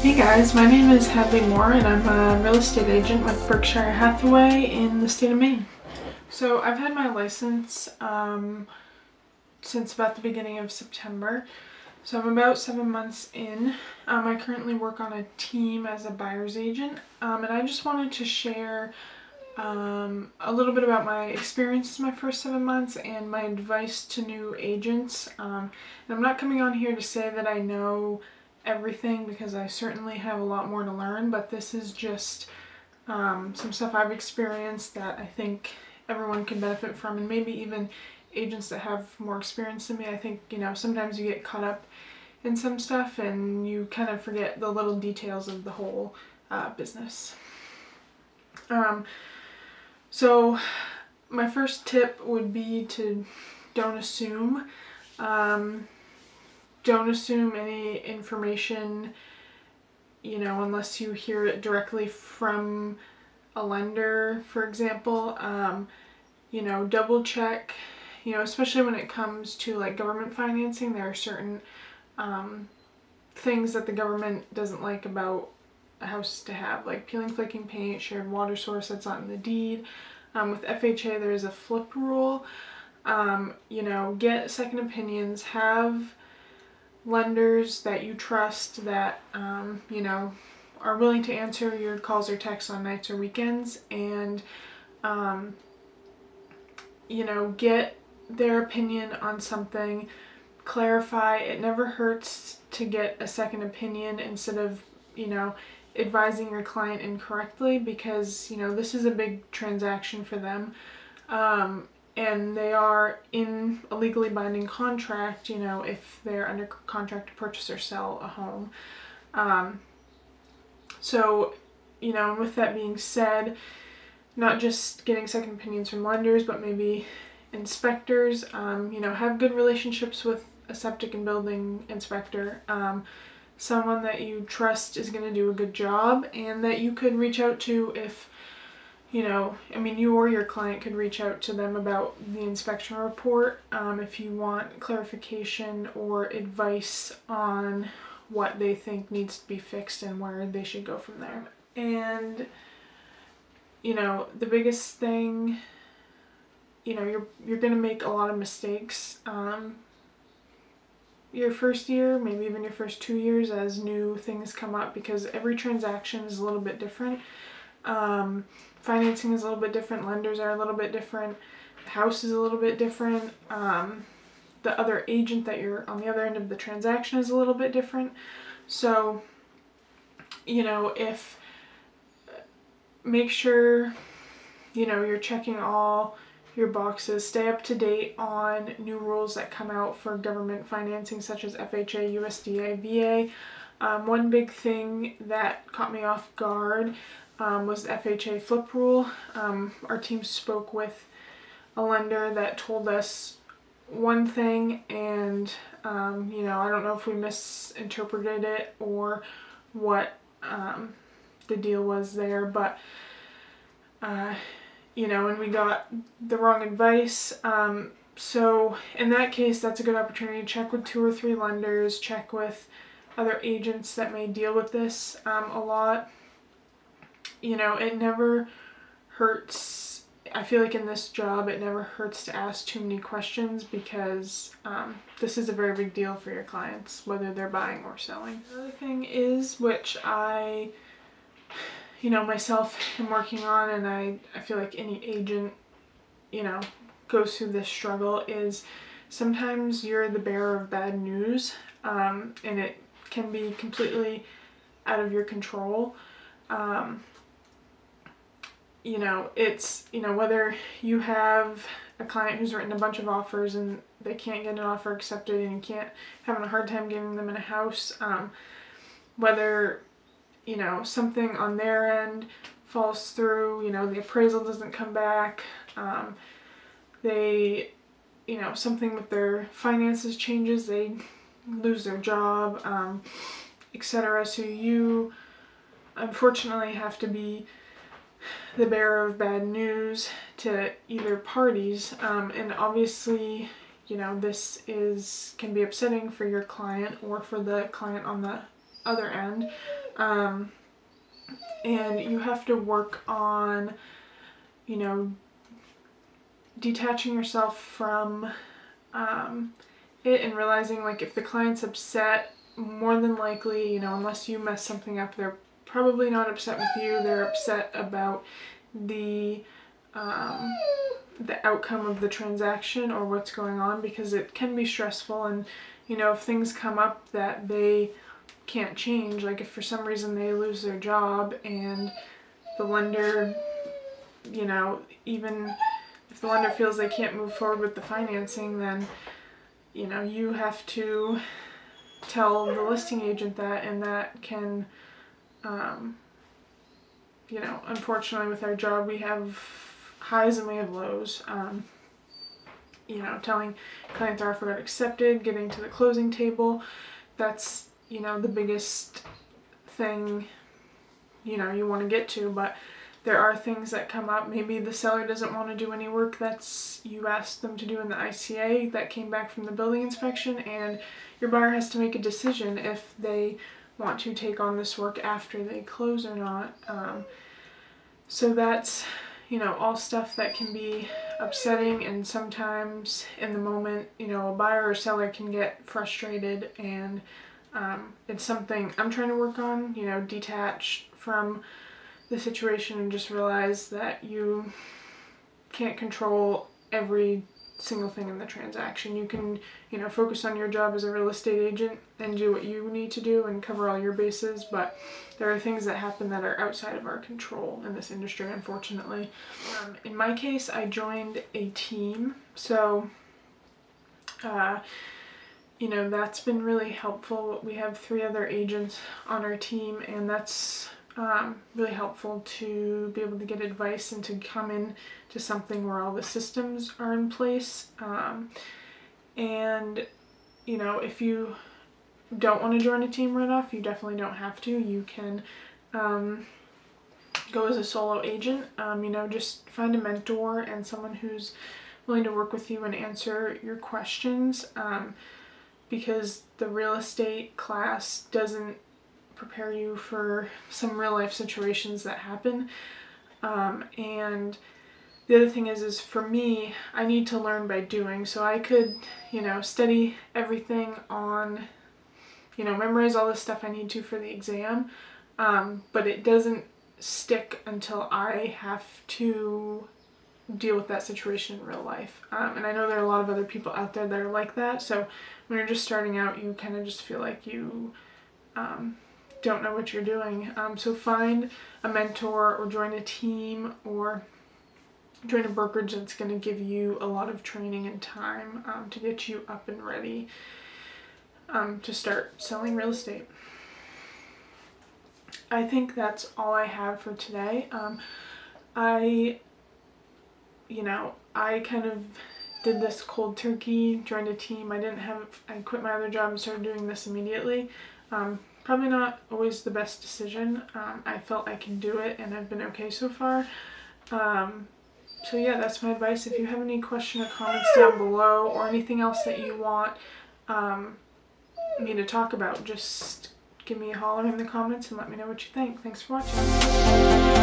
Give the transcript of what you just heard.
Hey guys, my name is Hadley Moore and I'm a real estate agent with Berkshire Hathaway in the state of Maine. So I've had my license since about the beginning of September. So I'm about 7 months in. I currently work on a team as a buyer's agent, and I just wanted to share a little bit about my experiences my first 7 months and my advice to new agents. And I'm not coming on here to say that I know everything because I certainly have a lot more to learn, but this is just some stuff I've experienced that I think everyone can benefit from, and maybe even agents that have more experience than me. I think, sometimes you get caught up in some stuff and you kind of forget the little details of the whole business. So my first tip would be to don't assume. Don't assume any information, unless you hear it directly from a lender, for example. Double check, especially when it comes to like government financing. There are certain things that the government doesn't like about a house to have, like peeling, flaking paint, shared water source that's not in the deed. With FHA, there is a flip rule. Get second opinions. Have lenders that you trust that, are willing to answer your calls or texts on nights or weekends, and, get their opinion on something. Clarify. It never hurts to get a second opinion instead of, advising your client incorrectly, because, this is a big transaction for them. And they are in a legally binding contract, if they're under contract to purchase or sell a home. So, with that being said, not just getting second opinions from lenders, but maybe inspectors. Have good relationships with a septic and building inspector. Someone that you trust is going to do a good job, and that you could reach out to if, you or your client could reach out to them about the inspection report if you want clarification or advice on what they think needs to be fixed and where they should go from there. And, the biggest thing, you're going to make a lot of mistakes your first year, maybe even your first 2 years, as new things come up, because every transaction is a little bit different. Financing is a little bit different, lenders are a little bit different, the house is a little bit different, the other agent that you're on the other end of the transaction is a little bit different. So, make sure, you're checking all your boxes, stay up to date on new rules that come out for government financing, such as FHA, USDA, VA. One big thing that caught me off guard was the FHA flip rule. Our team spoke with a lender that told us one thing, and I don't know if we misinterpreted it or what the deal was there, but and we got the wrong advice. So in that case, that's a good opportunity to check with 2 or 3 lenders, check with other agents that may deal with this a lot. It never hurts. I feel like in this job, it never hurts to ask too many questions, because this is a very big deal for your clients, whether they're buying or selling. The other thing is, which I, myself am working on, and I feel like any agent, goes through this struggle, is sometimes you're the bearer of bad news, and it can be completely out of your control. It's, whether you have a client who's written a bunch of offers and they can't get an offer accepted, and you can't, having a hard time getting them in a house, whether, something on their end falls through, the appraisal doesn't come back, they, something with their finances changes, they lose their job, etc. So you unfortunately have to be the bearer of bad news to either parties, and obviously, this can be upsetting for your client or for the client on the other end. And you have to work on, you know, detaching yourself from it and realizing, like, if the client's upset, more than likely, you know, unless you mess something up, they're probably not upset with you. They're upset about the outcome of the transaction or what's going on, because it can be stressful. And, you know, if things come up that they can't change, like if for some reason they lose their job and the lender, you know, even if the lender feels they can't move forward with the financing, then, you know, you have to tell the listing agent that, and that can, you know, unfortunately with our job we have highs and we have lows. You know, telling clients our offer got accepted, getting to the closing table, that's, you know, the biggest thing, you know, you want to get to. But there are things that come up. Maybe the seller doesn't want to do any work that's you asked them to do in the ICA that came back from the building inspection, and your buyer has to make a decision if they want to take on this work after they close or not. So that's, you know, all stuff that can be upsetting, and sometimes in the moment, you know, a buyer or seller can get frustrated, and it's something I'm trying to work on, you know, detach from the situation and just realize that you can't control every single thing in the transaction. You can, you know, focus on your job as a real estate agent and do what you need to do and cover all your bases, but there are things that happen that are outside of our control in this industry, unfortunately. In my case, I joined a team, so you know, that's been really helpful. We have 3 other agents on our team, and that's really helpful to be able to get advice and to come in to something where all the systems are in place. And, you know, if you don't want to join a team right off, you definitely don't have to. You can go as a solo agent. You know, just find a mentor and someone who's willing to work with you and answer your questions, because the real estate class doesn't prepare you for some real life situations that happen. And the other thing is for me, I need to learn by doing. So I could, you know, study everything on, you know, memorize all the stuff I need to for the exam, but it doesn't stick until I have to deal with that situation in real life. And I know there are a lot of other people out there that are like that, so when you're just starting out, you kind of just feel like you don't know what you're doing. So find a mentor or join a team or join a brokerage that's going to give you a lot of training and time to get you up and ready to start selling real estate. I think that's all I have for today. I kind of did this cold turkey, joined a team. I quit my other job and started doing this immediately. Probably not always the best decision. I felt I can do it, and I've been okay so far. So yeah, that's my advice. If you have any question or comments down below, or anything else that you want me to talk about, just give me a holler in the comments and let me know what you think. Thanks for watching.